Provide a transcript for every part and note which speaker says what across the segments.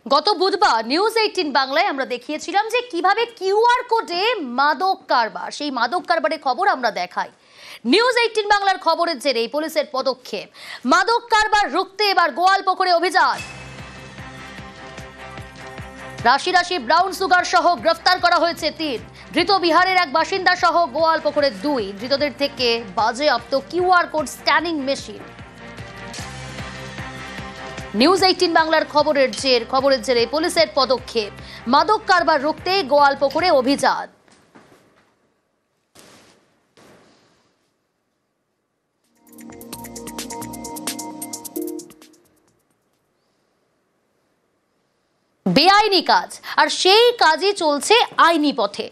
Speaker 1: গত বুধবার নিউজ 18 বাংলায় আমরা দেখিয়েছিলাম যে কিভাবে কিউআর কোডে মাদক কারবার, সেই মাদক কারবারের খবর আমরা দেখাই। নিউজ 18 বাংলার খবরের জেরে পুলিশের পদক্ষেপ, মাদক কারবার রুখতে এবার গোয়ালপুকুরে অভিযান। রাশি রাশি ব্রাউন সুগার সহ গ্রেফতার করা হয়েছে 3, ধৃত বিহারের এক বাসিন্দা সহ গোয়ালপুকুরের 2, ধৃতদের থেকে বাজেয়াপ্ত QR code scanning machine. News 18 বাংলার খবরের জেরে পুলিশের পদক্ষেপ, মাদক কারবার রুখতে গোয়ালপুকুরে অভিযান। বেআইনি কাজ, আর সেই কাজই চলছে আইনি পথে।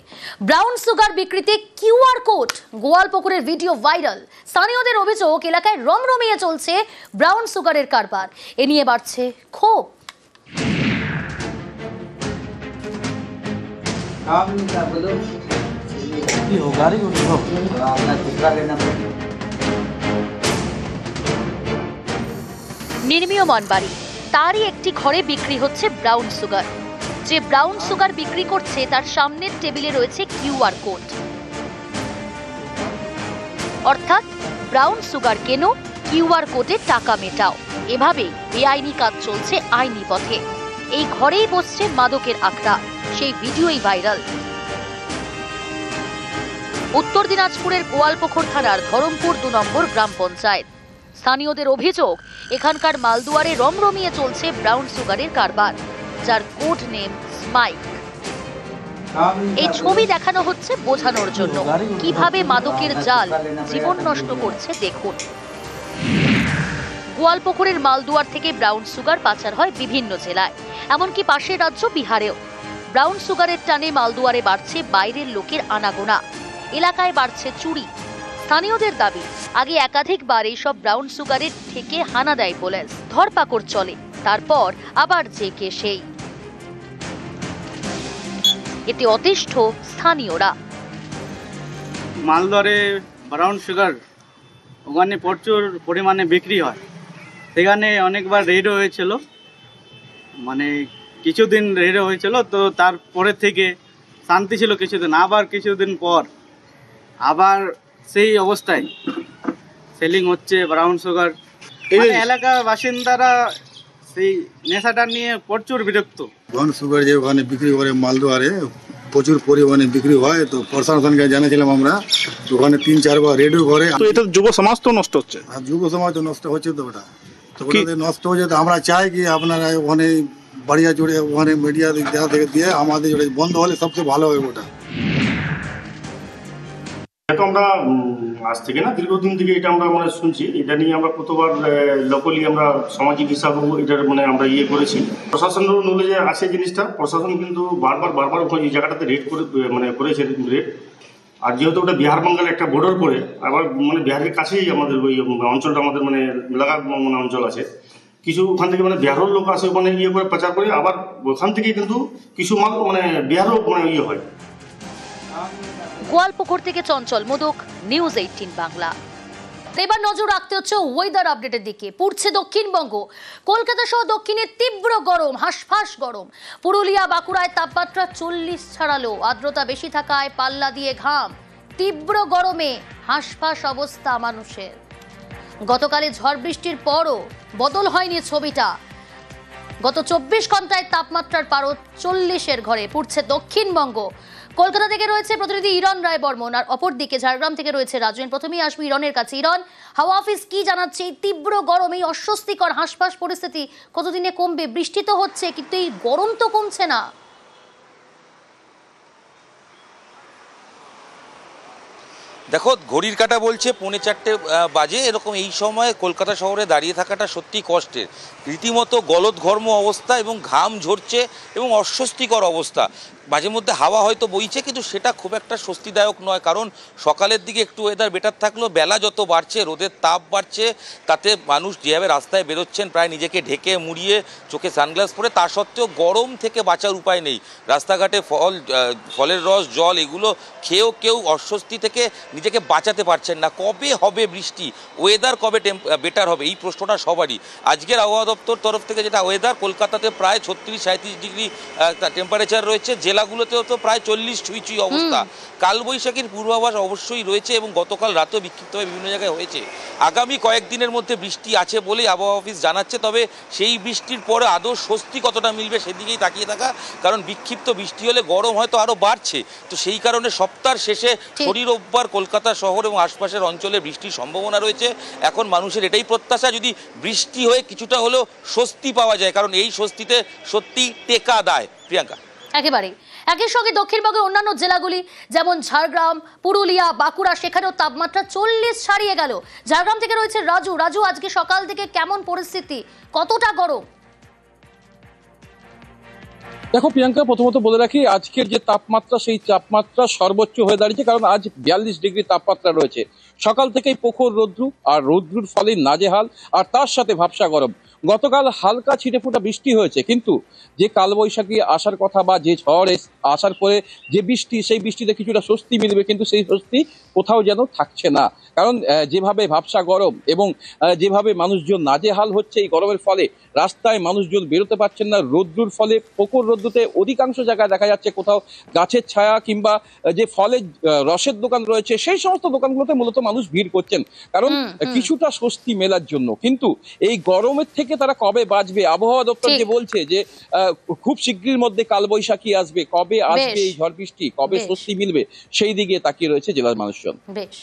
Speaker 1: ব্রাউন সুগার বিক্রিতে কিউআর কোড, গোয়ালপুকুরের ভিডিও ভাইরাল। স্থানীয়দের অভিযোগ, এলাকায় রমরমিয়ে চলছে ব্রাউন সুগারের কারবার। এ নিয়ে বাড়ছে ক্ষোভ। নির্মীয়মান বাড়ি, তারই একটি ঘরে বিক্রি হচ্ছে ব্রাউন সুগার। যে ব্রাউন সুগার বিক্রি করছে তার সামনের টেবিলে রয়েছে কিউআর কোড, অর্থাৎ ব্রাউন সুগার কেনো, কিউআর কোডে টাকা মেটাও। এভাবেই বেআইনি কাজ চলছে আইনি পথে। এই ঘরেই বসছে মাদকের আখড়া, সেই ভিডিওই ভাইরাল। উত্তর দিনাজপুরের গোয়ালপুকুর থানার ধরমপুর 2 নম্বর গ্রাম পঞ্চায়েত। স্থানীয়দের অভিযোগ, এখানকার মালদুয়ারে রমরমিয়ে চলছে ব্রাউন সুগারের কারবার, যার কোড নেম স্মাইক। এই ছবি দেখানো হচ্ছে বোঝানোর জন্য কিভাবে মাদকের জাল জীবন নষ্ট করছে। দেখুন, গোয়ালপুকুরের মালদুয়ার থেকে ব্রাউন সুগার পাচার হয় বিভিন্ন জেলায়, এমনকি পাশের রাজ্য বিহারেও। ব্রাউন সুগারের টানে মালদুয়ারে বাড়ছে বাইরের লোকের আনাগোনা, এলাকায় বাড়ছে চুরি। স্থানীয়দের দাবি, আগে একাধিকবার এইসব ব্রাউন সুগারের থেকে হানা দেয় পুলিশ, ধরপাকড় চলে, তারপর আবার যে কে সেই। এতে অতিষ্ঠ স্থানীয়রা।
Speaker 2: মালদরে ব্রাউন সুগার ওখানে প্রচুর পরিমাণে বিক্রি হয়, সেখানে অনেকবার রেডও হয়েছিল, মানে কিছুদিন রেডও হয়েছিল, তো তারপরে থেকে শান্তি ছিল কিছুদিন, আবার কিছুদিন পর আবার সেই অবস্থায় সেলিং হচ্ছে ব্রাউন সুগার। এলাকার বাসিন্দারা সেই নেশাটা নিয়ে প্রচুর বিরক্ত।
Speaker 3: ব্রাউন সুগার যে ওখানে বিক্রি করে মালদুয়ারে প্রচুর পরিমাণে বিক্রি হয়, তো প্রশাসনকে জানিয়েছিলাম আমরা, ওখানে 3-4 বার রেডিও করে।
Speaker 4: তো এটা যুব সমাজ তো নষ্ট হচ্ছে।
Speaker 3: আর যুব সমাজ তো নষ্ট হচ্ছে, তো ওটা তো ওটাতে নষ্ট হচ্ছে। তো আমরা চাই কি আপনারা ওখানে বাড়িয়া জুড়ে ওখানে মিডিয়া থেকে দিয়ে আমাদের বন্ধ হলে সবচেয়ে ভালো হবে। ওটা
Speaker 5: এটা আমরা আজ থেকে না, দীর্ঘদিন থেকে এটা আমরা শুনছি। এটা নিয়ে আমরা কতবার লোকালি আমরা সামাজিক হিসাবেও এটার আমরা করেছি। প্রশাসনেরও নলেজে আছে জিনিসটা। প্রশাসন কিন্তু বারবার এই জায়গাটাতে রেড করেছে রেড। আর যেহেতু ওটা বিহার বাঙ্গাল একটা বর্ডার করে, আবার বিহারের কাছেই আমাদের ওই অঞ্চলটা, আমাদের এলাকার অঞ্চল আছে। কিছু ওখান থেকে বিহারের লোক আসে, ওখানে করে প্রচার করে, আবার ওখান থেকে কিন্তু কিছু মাল বিহারও হয়।
Speaker 1: গোয়ালপুকুর থেকে চঞ্চল মোদক, নিউজ 18 বাংলা। এবার নজর রাখতে হচ্ছে ওয়েদার আপডেটের দিকে। পুড়ছে দক্ষিণবঙ্গ, কলকাতা সহ দক্ষিণে তীব্র গরম, হাঁসফাঁস গরম। পুরুলিয়া, বাঁকুড়ায় তাপমাত্রা 40 ছাড়ালো, আর্দ্রতা বেশি থাকায় পাল্লা দিয়ে ঘাম। তীব্র গরমে হাঁসফাঁস অবস্থা মানুষের। গতকালে ঝড় বৃষ্টির পরও বদল হয়নি ছবিটা। গত 24 ঘন্টায় তাপমাত্রার পারদ 40-এর ঘরে। পুড়ছে দক্ষিণবঙ্গ। কলকাতা থেকে রয়েছে প্রতিনিধি ইরন রায় বর্মন, আর অপরদিকে ঝাড়গ্রাম থেকে রয়েছে রাজু। প্রথমেই আসবো ইরনের কাছে। ইরন, হাওয়া অফিস কি জানাচ্ছে? এই তীব্র গরম, এই অস্বস্তিকর হাঁসফাঁস পরিস্থিতি কতদিনে কমবে? বৃষ্টি তো হচ্ছে, কিন্তু এই গরম তো কমছে না।
Speaker 6: দেখো, ঘড়ির কাঁটা বলছে 3:45 বাজে, এরকম এই সময় কলকাতা শহরে দাঁড়িয়ে থাকাটা সত্যি কষ্টের। রীতিমতো গলদঘর্ম অবস্থা এবং ঘাম ঝরছে এবং অস্বস্তিকর অবস্থা। মাঝে মধ্যে হাওয়া হয়তো বইছে, কিন্তু সেটা খুব একটা স্বস্তিদায়ক নয়। কারণ সকালের দিকে একটু ওয়েদার বেটার থাকলেও বেলা যত বাড়ছে, রোদের তাপ বাড়ছে, তাতে মানুষ যেভাবে রাস্তায় বেরোচ্ছেন প্রায় নিজেকে ঢেকে মুড়িয়ে, চোখে সানগ্লাস পরে, তা সত্ত্বেও গরম থেকে বাঁচার উপায় নেই। রাস্তাঘাটে ফলের রস, জল এগুলো খেয়েও কেউ অস্বস্তি থেকে নিজেকে বাঁচাতে পারছেন না। কবে হবে বৃষ্টি, ওয়েদার কবে বেটার হবে, এই প্রশ্নটা সবারই। আজকের আবহাওয়া দপ্তর তরফ থেকে যেটা ওয়েদার, কলকাতাতে প্রায় 36-37 ডিগ্রি টেম্পারেচার রয়েছে, জেলাগুলোতেও তো প্রায় 40 ছুঁই অবস্থা। কালবৈশাখীর পূর্বাভাস অবশ্যই রয়েছে এবং গতকাল রাতেও বিক্ষিপ্তভাবে বিভিন্ন জায়গায় হয়েছে। আগামী কয়েকদিনের মধ্যে বৃষ্টি আছে বলেই আবহাওয়া অফিস জানাচ্ছে। তবে সেই বৃষ্টির পরে আদৌ স্বস্তি কতটা মিলবে সেদিকেই তাকিয়ে থাকা, কারণ বিক্ষিপ্ত বৃষ্টি হলে গরম হয়তো আরও বাড়ছে। তো সেই কারণে সপ্তাহের শেষে শনি রোববার কলকাতা শহর এবং আশপাশের অঞ্চলে বৃষ্টির সম্ভাবনা রয়েছে। এখন মানুষের এটাই প্রত্যাশা, যদি বৃষ্টি হয়ে কিছুটা হলেও স্বস্তি পাওয়া যায়, কারণ এই স্বস্তিতে সত্যি টেকা দেয়। প্রিয়াঙ্কা,
Speaker 1: একেবারেই। একই সঙ্গে দক্ষিণবঙ্গের অন্যান্য জেলাগুলি যেমন ঝাড়গ্রাম, পুরুলিয়া, বাঁকুড়া, সেখানেও তাপমাত্রা 40 ছাড়িয়ে গেল। ঝাড়গ্রাম থেকে রয়েছে রাজু। রাজু, আজকে সকাল থেকে কেমন পরিস্থিতি, কতটা গরম?
Speaker 7: দেখো প্রিয়াঙ্কা, প্রথমত বলে রাখি, আজকের যে তাপমাত্রা, সেই তাপমাত্রা সর্বোচ্চ হয়ে দাঁড়িয়েছে, কারণ আজ 42 ডিগ্রি তাপমাত্রা রয়েছে। সকাল থেকেই প্রখর রৌদ্র, আর রৌদ্রুর ফলে নাজেহাল, আর তার সাথে ভাবসা গরম। গতকাল হালকা ছিটেফোঁটা বৃষ্টি হয়েছে, কিন্তু যে কালবৈশাখী আসার কথা বা যে ঝড় আসার পরে যে বৃষ্টি, সেই বৃষ্টিতে কিছুটা স্বস্তি মিলবে, কিন্তু সেই স্বস্তি কোথাও যেন থাকছে না। কারণ যেভাবে ভাবসা গরম এবং যেভাবে মানুষজন নাজেহাল হচ্ছে এই গরমের ফলে, রাস্তায় মানুষজন বেরোতে পারছেন না। রৌদ্রুর ফলে, প্রখর রৌদ্রুতে অধিকাংশ জায়গায় দেখা যাচ্ছে কোথাও গাছের ছায়া কিংবা যে ফলের রসের দোকান রয়েছে, সেই সমস্ত দোকানগুলোতে মূলত মানুষ ভিড় করছেন, কারণ কিছুটা স্বস্তি মেলার জন্য। কিন্তু এই গরমের থেকে তারা কবে বাঁচবে? আবহাওয়া দপ্তর যে বলছে যে খুব শীঘ্রের মধ্যে কালবৈশাখী আসবে, কবে আসবে এই ঝড় বৃষ্টি, কবে স্বস্তি মিলবে, সেই দিকে তাকিয়ে রয়েছে জেলার মানুষজন। বেশ,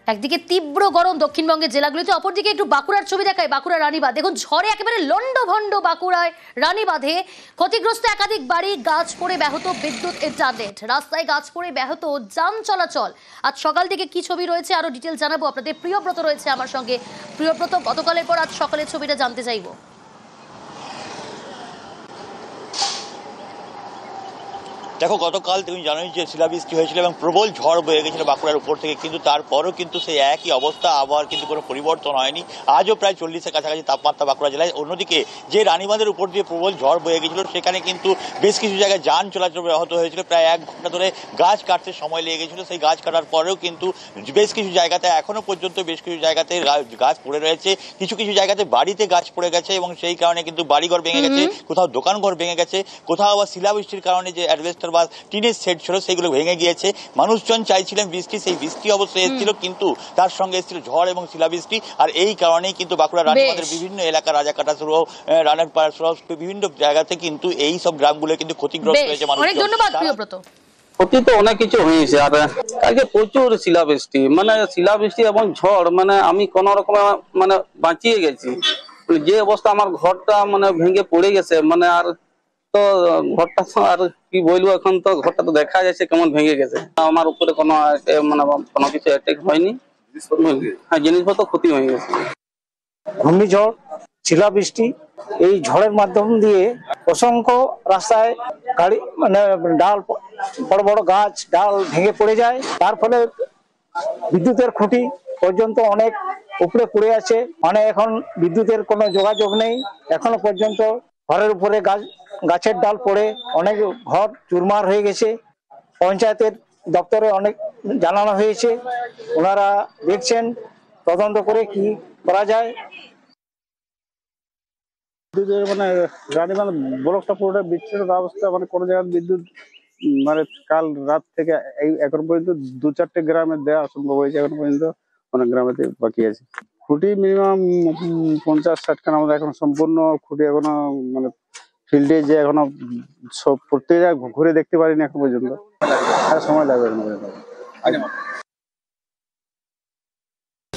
Speaker 1: একদিকে তীব্র গরম দক্ষিণবঙ্গের জেলাগুলিতে, অপরদিকে একটু বাঁকুড়ার ছবি দেখায়। বাঁকুড়া রানীবাঁধ দেখুন, ঝড়ে একেবারে লন্ডভন্ড বাঁকুড়ায় রানীবাঁধে। ক্ষতিগ্রস্ত একাধিক বাড়ি, গাছ পড়ে ব্যাহত বিদ্যুৎ ইন্টারনেট, রাস্তায় গাছ পড়ে ব্যাহত যান চলাচল। আজ সকাল থেকে কি ছবি রয়েছে আরো ডিটেল জানাবো আপনাদের। প্রিয়ব্রত রয়েছে আমার সঙ্গে। প্রিয়ব্রত, গতকালের পর আজ সকালের ছবিটা জানতে চাইবো।
Speaker 8: দেখো, গতকাল তুমি জানোই যে শিলাবৃষ্টি হয়েছিল এবং প্রবল ঝড় বয়ে গেছিল বাঁকুড়ার উপর থেকে, কিন্তু তারপরও কিন্তু সেই একই অবস্থা, আবহাওয়ার কিন্তু কোনো পরিবর্তন হয়নি। আজও প্রায় 40-এর কাছাকাছি তাপমাত্রা বাঁকুড়া জেলায়। অন্যদিকে যে রানীবাঁধের উপর দিয়ে প্রবল ঝড় বয়ে গেছিল, সেখানে কিন্তু বেশ কিছু জায়গায় যান চলাচল ব্যাহত হয়েছিল। প্রায় 1 ঘন্টা ধরে গাছ কাটতে সময় লেগে গেছিল। সেই গাছ কাটার পরেও কিন্তু বেশ কিছু জায়গাতে, এখনো পর্যন্ত বেশ কিছু জায়গাতে গাছ পড়ে রয়েছে। কিছু কিছু জায়গাতে বাড়িতে গাছ পড়ে গেছে এবং সেই কারণে কিন্তু বাড়িঘর ভেঙে গেছে, কোথাও দোকানঘর ভেঙে গেছে, কোথাও আবার শিলাবৃষ্টির কারণে যে অ্যাডভেস্টার বা টিনের সেট ছিল সেগুলো ভেঙে গিয়েছে। মানুষজন চাইছিলেন বৃষ্টি, সেই বৃষ্টি অবশ্যই এসেছিল, কিন্তু তার সঙ্গে এসেছিল ঝড় এবং শিলাবৃষ্টি। আর এই কারণেই কিন্তু বাঁকুড়া রানীবাঁধের বিভিন্ন এলাকা, রাজাকাটা সহ, রানারপাড়া সহ বিভিন্ন জায়গাতে কিন্তু এই সব গ্রামগুলো কিন্তু ক্ষতিগ্রস্ত হয়েছে মানুষ।
Speaker 1: অনেক ধন্যবাদ প্রিয়ব্রত।
Speaker 9: ক্ষতি তো অনেক কিছু হয়েছে, আর আজকে প্রচুর শিলাবৃষ্টি, মানে শিলাবৃষ্টি এবং ঝড়, মানে আমি কোন রকমে মানে বাঁচিয়ে গেছি। যে অবস্থা, আমার ঘরটা মানে ভেঙে পড়ে গেছে, মানে আর তো ঘরটা তো আর কি বলবো, এখন তো ঘরটা তো দেখা যাচ্ছে কেমন ভেঙে গেছে। আমার উপরে কোনো মানে কোনো কিছু অ্যাটাক হয়নি, হ্যাঁ জিনিসপত্র ক্ষতি হয়ে গেছে।
Speaker 10: ঘূর্ণিঝড়, শিলাবৃষ্টি, এই ঝড়ের মাধ্যম দিয়ে অসংখ্য রাস্তায় গাড়ি মানে ডাল, বড় বড় গাছ ডাল ভেঙে পড়ে যায়। তার ফলে বিদ্যুতের খুঁটি পর্যন্ত অনেক উপরে পড়ে আছে, মানে এখন বিদ্যুতের কোনো যোগাযোগ নেই। এখনো পর্যন্ত ঘরের উপরে গাছের ডাল পড়ে অনেক ঘর চুরমার হয়ে গেছে। পঞ্চায়েতের দপ্তরে অনেক জানানো হয়েছে, ওনারা দেখছেন, তদন্ত করে কি করা যায়।
Speaker 4: বিদ্যুতের মানে রানীবাঁধ ব্লকটা পুরোটা বিচ্ছিন্ন অবস্থা, মানে কোনো জায়গায় বিদ্যুৎ মানে কাল রাত থেকে এই এখন পর্যন্ত 2-4টে গ্রামে দেওয়া সম্ভব হয়েছে, এখন পর্যন্ত অনেক গ্রামেতে বাকি আছে। খুঁটি মিনিমাম 50-60 খান আমাদের এখন সম্পূর্ণ খুঁটি এখনো মানে ফিল্ডে যে এখনো সব প্রত্যেক জায়গায় ঘুরে দেখতে পারিনি এখন পর্যন্ত, সময় লাগবে।